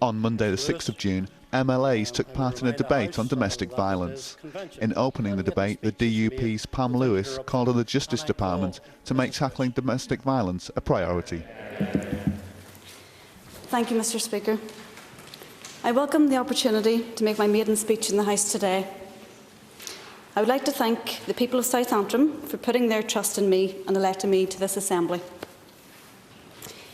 On Monday the 6th of June, MLAs took part in a debate on domestic violence. In opening the debate, the DUP's Pam Lewis called on the Justice Department to make tackling domestic violence a priority. Thank you, Mr. Speaker. I welcome the opportunity to make my maiden speech in the House today. I would like to thank the people of South Antrim for putting their trust in me and electing me to this Assembly.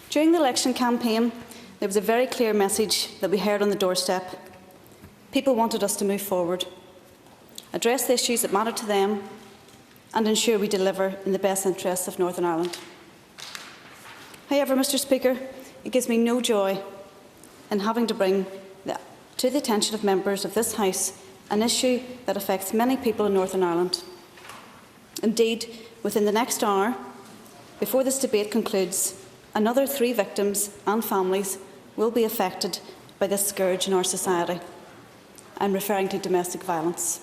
During the election campaign, there was a very clear message that we heard on the doorstep. People wanted us to move forward, address the issues that matter to them, and ensure we deliver in the best interests of Northern Ireland. However, Mr. Speaker, it gives me no joy in having to bring to the attention of members of this House an issue that affects many people in Northern Ireland. Indeed, within the next hour, before this debate concludes, another 3 victims and families will be affected by this scourge in our society. I'm referring to domestic violence.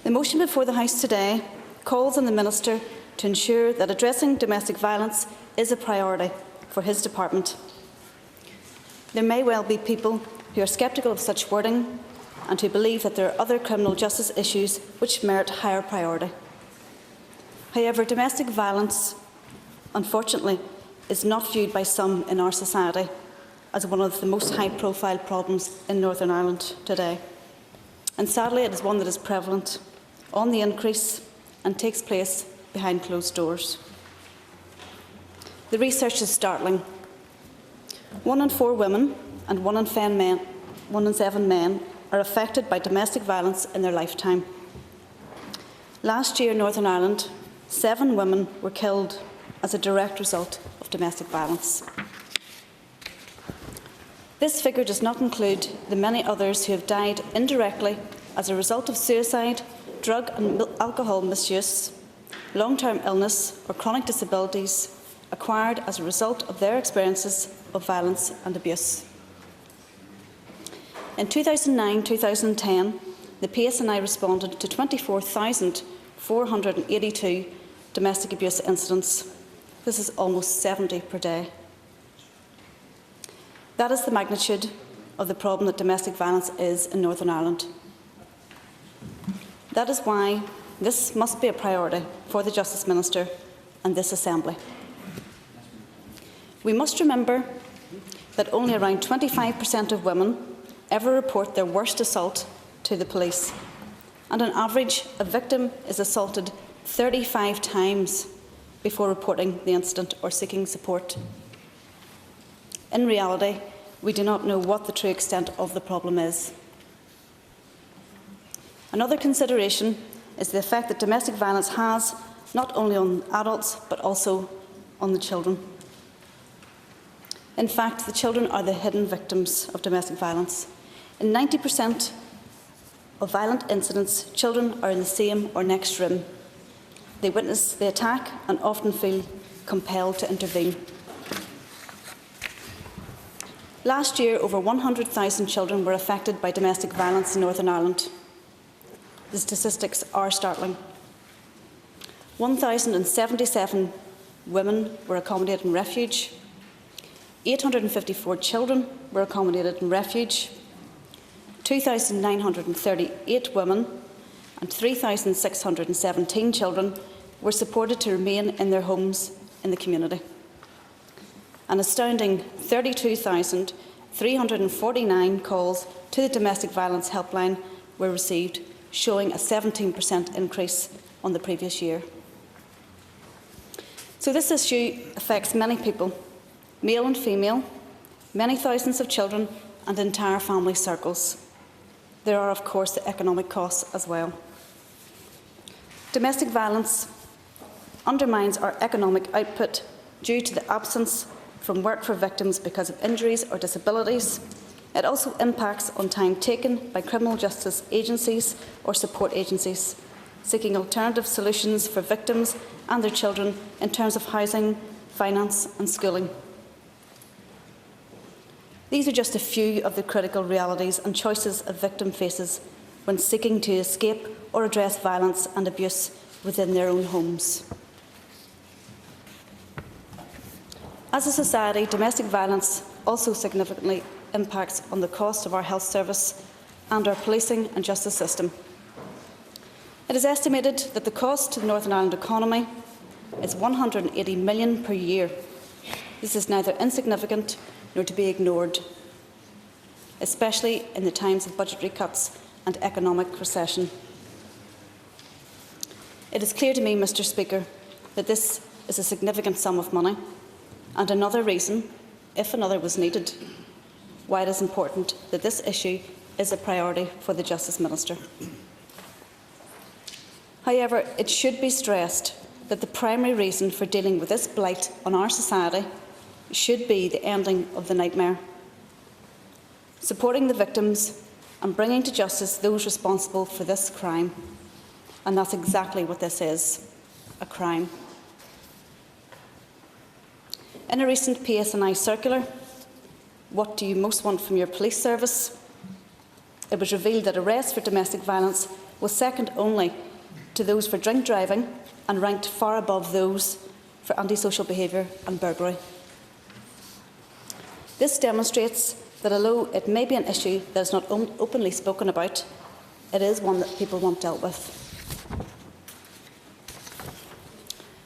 The motion before the House today calls on the Minister to ensure that addressing domestic violence is a priority for his department. There may well be people who are sceptical of such wording and who believe that there are other criminal justice issues which merit higher priority. However, domestic violence, unfortunately, is not viewed by some in our society as one of the most high-profile problems in Northern Ireland today. And sadly, it is one that is prevalent, on the increase, and takes place behind closed doors. The research is startling. 1 in 4 women and 1 in 7 men are affected by domestic violence in their lifetime. Last year in Northern Ireland, 7 women were killed as a direct result of domestic violence. This figure does not include the many others who have died indirectly as a result of suicide, drug and alcohol misuse, long-term illness or chronic disabilities acquired as a result of their experiences of violence and abuse. In 2009-2010, the PSNI responded to 24,482 domestic abuse incidents. This is almost 70 per day. That is the magnitude of the problem that domestic violence is in Northern Ireland. That is why this must be a priority for the Justice Minister and this Assembly. We must remember that only around 25% of women ever report their worst assault to the police, and on average, a victim is assaulted 35 times before reporting the incident or seeking support. In reality, we do not know what the true extent of the problem is. Another consideration is the effect that domestic violence has not only on adults but also on the children. In fact, the children are the hidden victims of domestic violence. In 90% of violent incidents, children are in the same or next room. They witness the attack and often feel compelled to intervene. Last year, over 100,000 children were affected by domestic violence in Northern Ireland. The statistics are startling. 1,077 women were accommodated in refuge. 854 children were accommodated in refuge. 2,938 women and 3,617 children were supported to remain in their homes in the community. An astounding 32,349 calls to the domestic violence helpline were received, showing a 17% increase on the previous year. So this issue affects many people, male and female, many thousands of children and entire family circles. There are, of course, the economic costs as well. Domestic violence undermines our economic output due to the absence from work for victims because of injuries or disabilities. It also impacts on time taken by criminal justice agencies or support agencies, seeking alternative solutions for victims and their children in terms of housing, finance and schooling. These are just a few of the critical realities and choices a victim faces when seeking to escape or address violence and abuse within their own homes. As a society, domestic violence also significantly impacts on the cost of our health service and our policing and justice system. It is estimated that the cost to the Northern Ireland economy is £180 million per year. This is neither insignificant nor to be ignored, especially in the times of budgetary cuts and economic recession. It is clear to me, Mr. Speaker, that this is a significant sum of money, and another reason, if another was needed, why it is important that this issue is a priority for the Justice Minister. However, it should be stressed that the primary reason for dealing with this blight on our society should be the ending of the nightmare, supporting the victims and bringing to justice those responsible for this crime. And that's exactly what this is, a crime. In a recent PSNI circular, "What do you most want from your police service?" it was revealed that arrests for domestic violence was second only to those for drink driving and ranked far above those for antisocial behaviour and burglary. This demonstrates that although it may be an issue that is not openly spoken about, it is one that people want dealt with.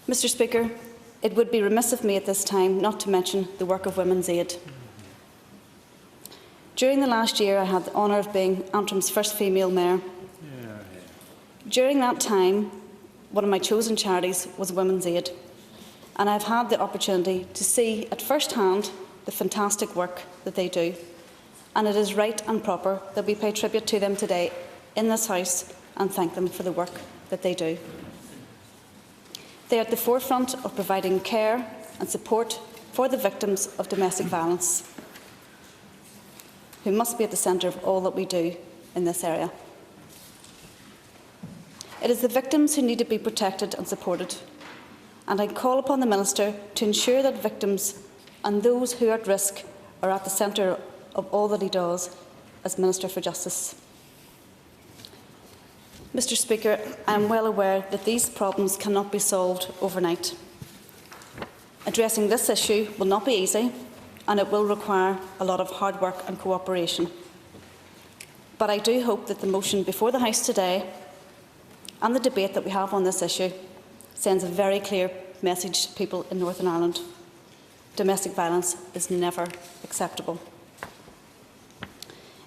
Mr. Speaker, it would be remiss of me at this time not to mention the work of Women's Aid. During the last year, I had the honour of being Antrim's first female mayor. During that time, one of my chosen charities was Women's Aid, and I've had the opportunity to see at first hand the fantastic work that they do, and it is right and proper that we pay tribute to them today in this House and thank them for the work that they do. They are at the forefront of providing care and support for the victims of domestic violence, who must be at the centre of all that we do in this area. It is the victims who need to be protected and supported, and I call upon the Minister to ensure that victims and those who are at risk are at the centre of all that he does as Minister for Justice. Mr. Speaker, I am well aware that these problems cannot be solved overnight. Addressing this issue will not be easy, and it will require a lot of hard work and cooperation. But I do hope that the motion before the House today and the debate that we have on this issue sends a very clear message to people in Northern Ireland. Domestic violence is never acceptable.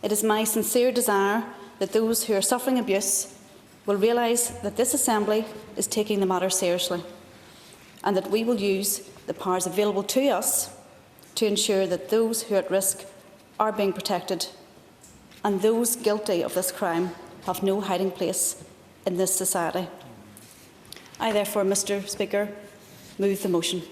It is my sincere desire that those who are suffering abuse will realise that this Assembly is taking the matter seriously, and that we will use the powers available to us to ensure that those who are at risk are being protected, and those guilty of this crime have no hiding place in this society. I therefore, Mr. Speaker, move the motion.